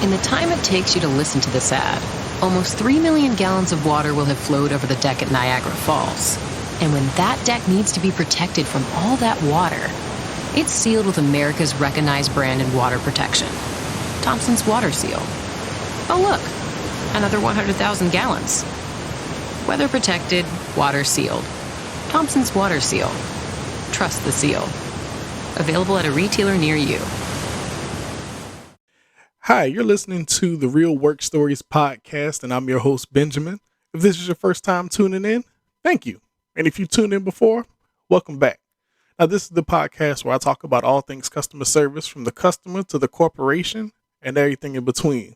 In the time it takes you to listen to this ad, almost 3 million gallons of water will have flowed over the deck at Niagara Falls. And when that deck needs to be protected from all that water, it's sealed with America's recognized brand in water protection, Thompson's Water Seal. Oh look, another 100,000 gallons. Weather protected, water sealed. Thompson's Water Seal. Trust the seal. Available at a retailer near you. Hi, you're listening to the Real Work Stories podcast, and I'm your host, Benjamin. If this is your first time tuning in, thank you. And if you tuned in before, welcome back. Now, this is the podcast where I talk about all things customer service, from the customer to the corporation and everything in between.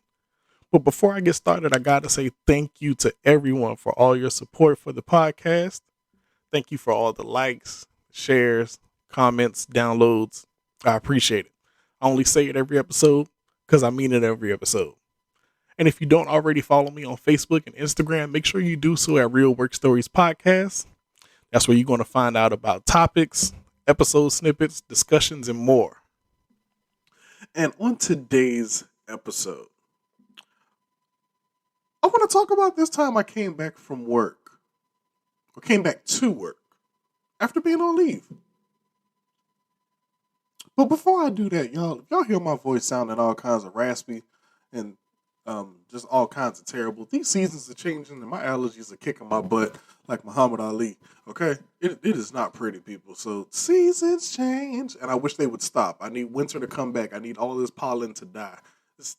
But before I get started, I got to say thank you to everyone for all your support for the podcast. Thank you for all the likes, shares, comments, downloads. I appreciate it. I only say it every episode because I mean it every episode. And if you don't already follow me on Facebook and Instagram, make sure you do so at Real Work Stories Podcast. That's where you're going to find out about topics, episode snippets, discussions, and more. And on today's episode, I want to talk about this time I came back from work, or came back to work after being on leave. But before I do that, if y'all hear my voice sounding all kinds of raspy and just all kinds of terrible, these seasons are changing and my allergies are kicking my butt like Muhammad Ali, okay? It is not pretty, people. So seasons change, and I wish they would stop. I need winter to come back. I need all this pollen to die. This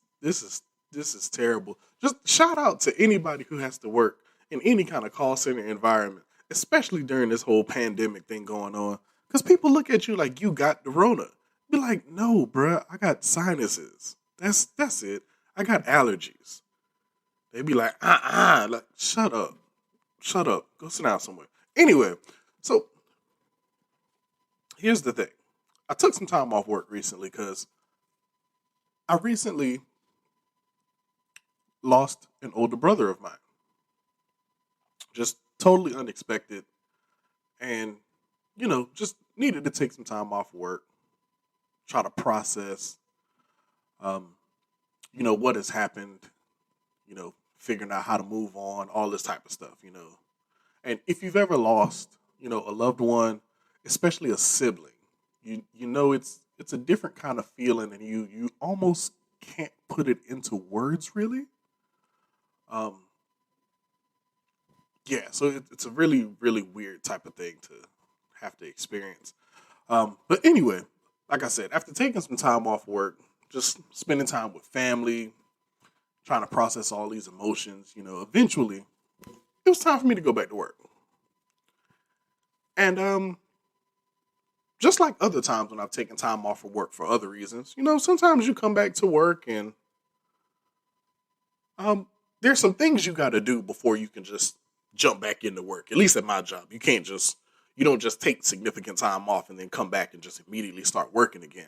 is terrible. Just shout out to anybody who has to work in any kind of call center environment, especially during this whole pandemic thing going on, because people look at you like you got the Rona. Be like, no, bruh, I got sinuses. That's it. I got allergies. They be like, like, shut up. Go sit down somewhere. Anyway, so here's the thing. I took some time off work recently because I recently lost an older brother of mine. Just totally unexpected. And, just needed to take some time off work. Try to process, what has happened, figuring out how to move on, all this type of stuff, And if you've ever lost, a loved one, especially a sibling, it's a different kind of feeling, and you almost can't put it into words, really. So it's a really, really weird type of thing to have to experience. But anyway, like I said, after taking some time off work, just spending time with family, trying to process all these emotions, eventually it was time for me to go back to work. And just like other times when I've taken time off of work for other reasons, sometimes you come back to work and there's some things you got to do before you can just jump back into work. At least at my job, you don't just take significant time off and then come back and just immediately start working again.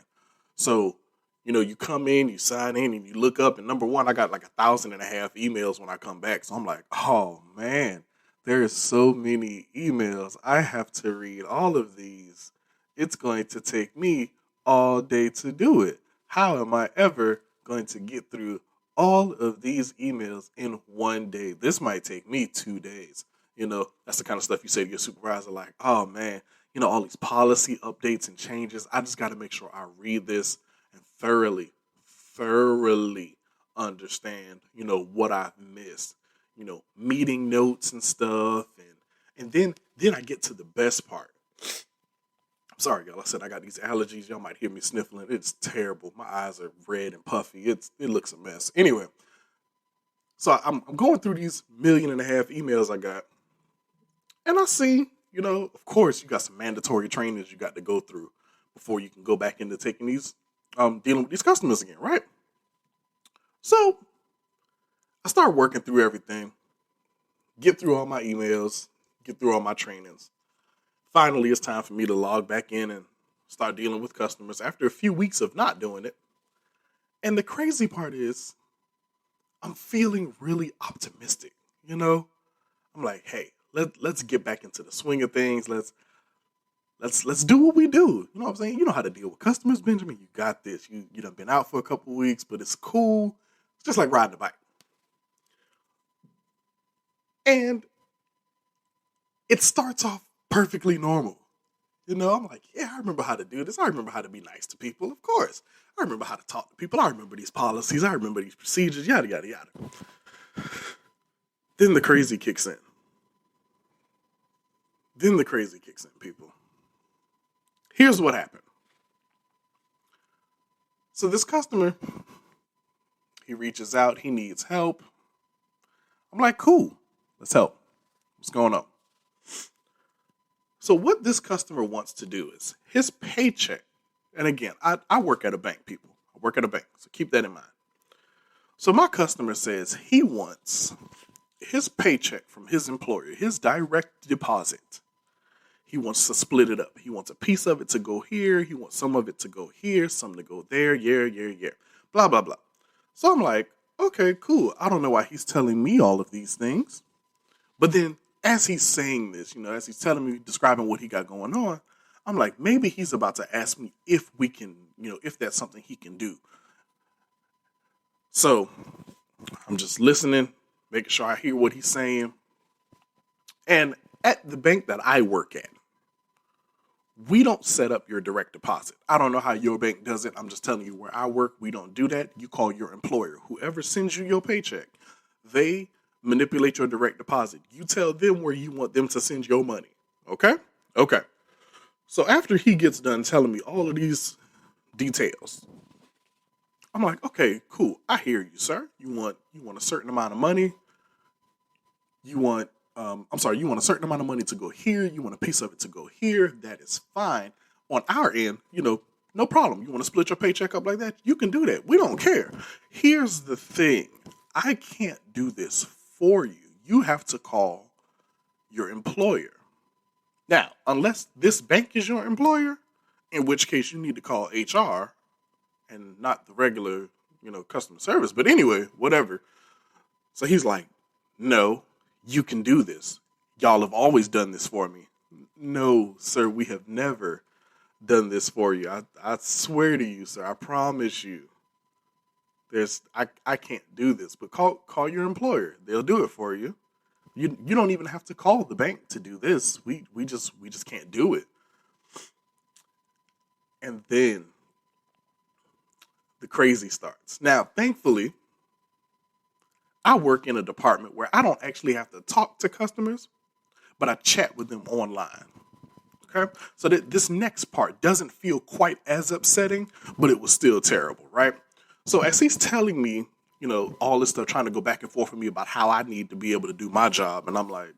So, you come in, you sign in, and you look up, and number one, I got like 1,500 emails when I come back. So I'm like, oh man, there's so many emails. I have to read all of these. It's going to take me all day to do it. How am I ever going to get through all of these emails in one day? This might take me 2 days. That's the kind of stuff you say to your supervisor, like, oh man, all these policy updates and changes. I just got to make sure I read this and thoroughly understand, what I've missed, meeting notes and stuff. And then I get to the best part. I'm sorry, y'all. I said I got these allergies. Y'all might hear me sniffling. It's terrible. My eyes are red and puffy. It looks a mess. Anyway, so I'm going through these 1.5 million emails I got. And I see, of course, you got some mandatory trainings you got to go through before you can go back into taking these, dealing with these customers again, right? So I start working through everything, get through all my emails, get through all my trainings. Finally, it's time for me to log back in and start dealing with customers after a few weeks of not doing it. And the crazy part is, I'm feeling really optimistic, I'm like, hey, let's get back into the swing of things. Let's do what we do. You know what I'm saying? You know how to deal with customers, Benjamin. You got this. You done been out for a couple of weeks, but it's cool. It's just like riding a bike. And it starts off perfectly normal. You know, I'm like, yeah, I remember how to do this. I remember how to be nice to people, of course. I remember how to talk to people. I remember these policies. I remember these procedures, yada, yada, yada. Then the crazy kicks in. People. Here's what happened. So this customer, he reaches out. He needs help. I'm like, cool. Let's help. What's going on? So what this customer wants to do is his paycheck. And again, I work at a bank, people. I work at a bank. So keep that in mind. So my customer says he wants his paycheck from his employer, his direct deposit. He wants to split it up. He wants a piece of it to go here. He wants some of it to go here, some to go there. Yeah. Blah, blah, blah. So I'm like, okay, cool. I don't know why he's telling me all of these things. But then as he's saying this, as he's telling me, describing what he got going on, I'm like, maybe he's about to ask me if we can, if that's something he can do. So I'm just listening, making sure I hear what he's saying. And at the bank that I work at, we don't set up your direct deposit. I don't know how your bank does it. I'm just telling you where I work, we don't do that. You call your employer. Whoever sends you your paycheck, they manipulate your direct deposit. You tell them where you want them to send your money. Okay? Okay. So after he gets done telling me all of these details, I'm like, okay, cool. I hear you, sir. You want a certain amount of money. You want a certain amount of money to go here. You want a piece of it to go here. That is fine. On our end, no problem. You want to split your paycheck up like that? You can do that. We don't care. Here's the thing. I can't do this for you. You have to call your employer. Now, unless this bank is your employer, in which case you need to call HR and not the regular, customer service. But anyway, whatever. So he's like, no, you can do this. Y'all have always done this for me. No, sir, we have never done this for you. I swear to you, sir, I promise you. I can't do this, but call your employer. They'll do it for you. You don't even have to call the bank to do this. We just can't do it. And then the crazy starts. Now, thankfully, I work in a department where I don't actually have to talk to customers, but I chat with them online. Okay? So this next part doesn't feel quite as upsetting, but it was still terrible, right? So as he's telling me, all this stuff, trying to go back and forth with me about how I need to be able to do my job, and I'm like,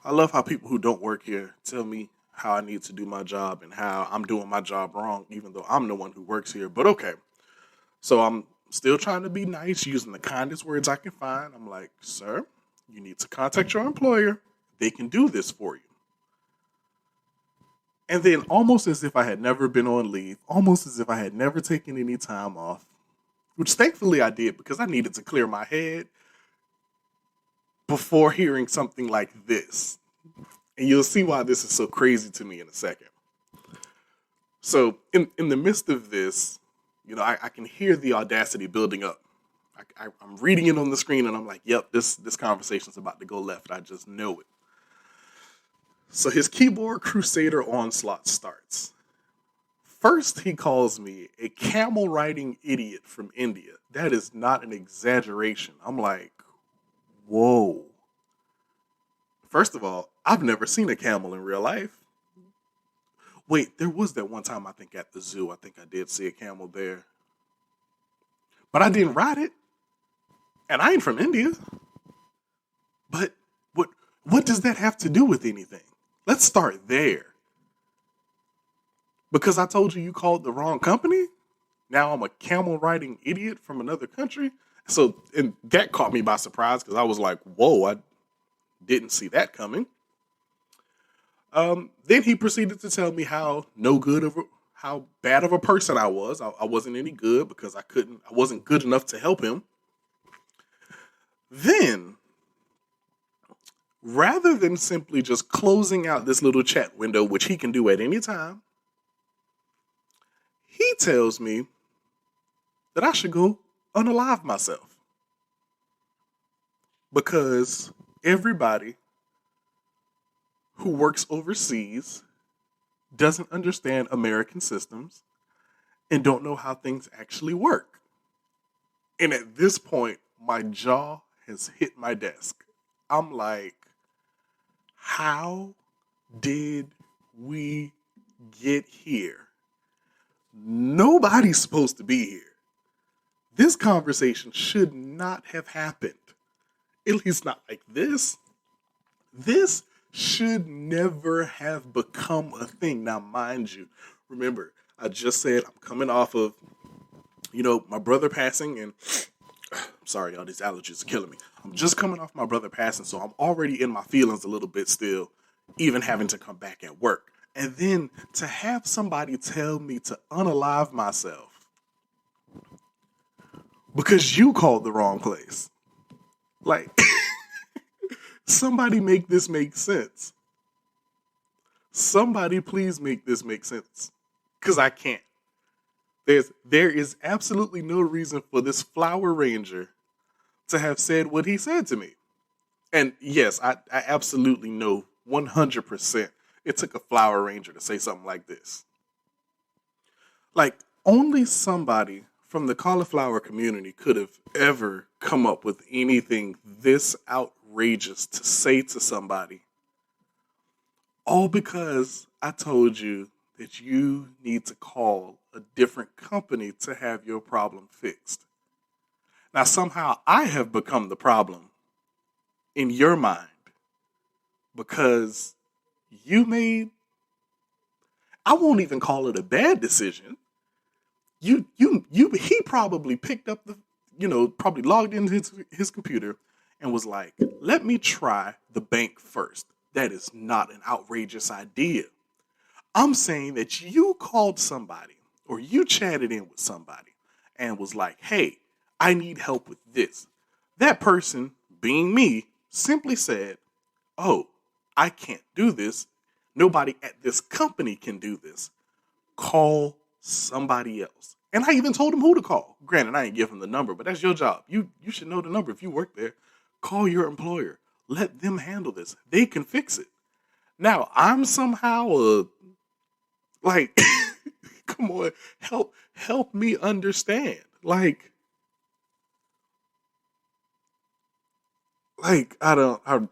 I love how people who don't work here tell me how I need to do my job and how I'm doing my job wrong, even though I'm the one who works here. But okay. So I'm still trying to be nice, using the kindest words I can find. I'm like, sir, you need to contact your employer. They can do this for you. And then almost as if I had never been on leave, almost as if I had never taken any time off, which thankfully I did because I needed to clear my head before hearing something like this. And you'll see why this is so crazy to me in a second. So in the midst of this, I can hear the audacity building up. I'm reading it on the screen and I'm like, yep, this conversation's about to go left. I just know it. So his keyboard crusader onslaught starts. First, he calls me a camel riding idiot from India. That is not an exaggeration. I'm like, whoa. First of all, I've never seen a camel in real life. Wait, there was that one time I think at the zoo. I think I did see a camel there. But I didn't ride it. And I ain't from India. But what does that have to do with anything? Let's start there. Because I told you called the wrong company? Now I'm a camel riding idiot from another country? So, and that caught me by surprise because I was like, whoa, I didn't see that coming. Then he proceeded to tell me how bad of a person I was. I wasn't any good because I wasn't good enough to help him. Then, rather than simply just closing out this little chat window, which he can do at any time, he tells me that I should go unalive myself. because everybody who works overseas doesn't understand American systems and don't know how things actually work. And at this point, my jaw has hit my desk. I'm like, how did we get here? Nobody's supposed to be here. This conversation should not have happened. At least not like this. This should never have become a thing. Now, mind you, remember, I just said I'm coming off of, my brother passing, and I'm sorry, y'all, these allergies are killing me. I'm just coming off my brother passing, so I'm already in my feelings a little bit still, even having to come back at work. And then to have somebody tell me to unalive myself because you called the wrong place. Like, somebody make this make sense. Somebody please make this make sense. Because I can't. There is absolutely no reason for this Flower Ranger to have said what he said to me. And yes, I absolutely know 100% it took a Flower Ranger to say something like this. Like, only somebody from the cauliflower community could have ever come up with anything this outrageous to say to somebody. All because I told you that you need to call a different company to have your problem fixed. Now, somehow I have become the problem in your mind because you made, I won't even call it a bad decision. He probably picked up probably logged into his computer and was like, let me try the bank first. That is not an outrageous idea. I'm saying that you called somebody or you chatted in with somebody and was like, hey, I need help with this. That person, being me, simply said, oh, I can't do this. Nobody at this company can do this. Call somebody else. And I even told him who to call. Granted, I ain't give him the number, but that's your job. You should know the number if you work there. Call your employer. Let them handle this. They can fix it. Now, I'm somehow come on, help me understand. Like I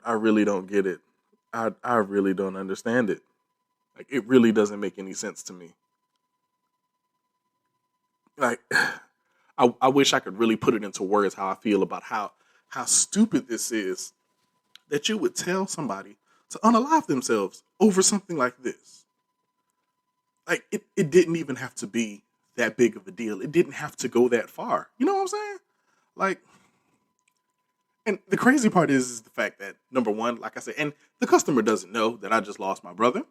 really don't get it. I really don't understand it. Like, it really doesn't make any sense to me. Like, I wish I could really put it into words how I feel about how stupid this is that you would tell somebody to unalive themselves over something like this. Like, it didn't even have to be that big of a deal. It didn't have to go that far. You know what I'm saying? Like, and the crazy part is the fact that, number one, like I said, and the customer doesn't know that I just lost my brother.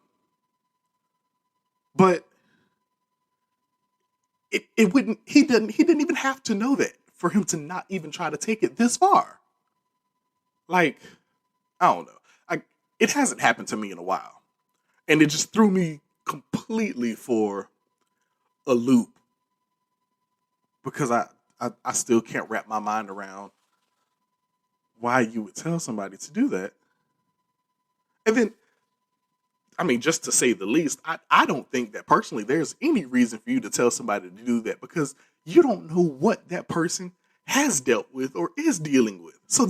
But he didn't even have to know that for him to not even try to take it this far. Like, I don't know. It hasn't happened to me in a while. And it just threw me completely for a loop. Because I still can't wrap my mind around why you would tell somebody to do that. And then, I mean, just to say the least, I don't think that personally there's any reason for you to tell somebody to do that because you don't know what that person has dealt with or is dealing with. So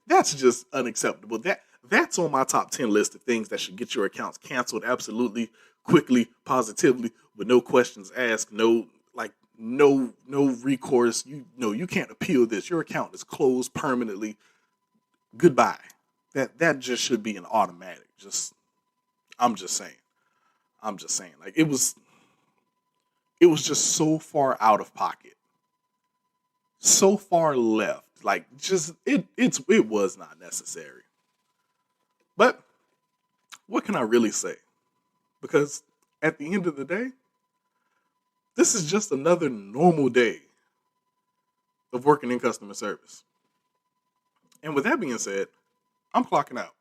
that's just unacceptable. That's on my top 10 list of things that should get your accounts canceled absolutely, quickly, positively, with no questions asked, no recourse. You can't appeal this. Your account is closed permanently. Goodbye. That just should be an automatic. I'm just saying. Like, it was just so far out of pocket. So far left. Like, just it was not necessary. But what can I really say? Because at the end of the day, this is just another normal day of working in customer service. And with that being said, I'm clocking out.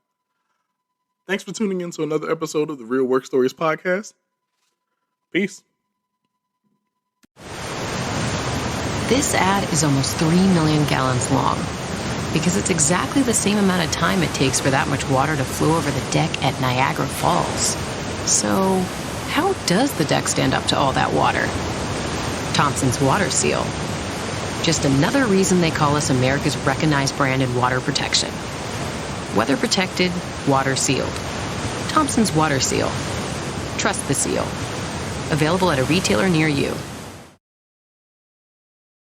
Thanks for tuning in to another episode of the Real Work Stories podcast. Peace. This ad is almost 3 million gallons long. because it's exactly the same amount of time it takes for that much water to flow over the deck at Niagara Falls. So, how does the deck stand up to all that water? Thompson's Water Seal. Just another reason they call us America's recognized brand in water protection. Weather protected, water sealed. Thompson's Water Seal. Trust the seal. Available at a retailer near you.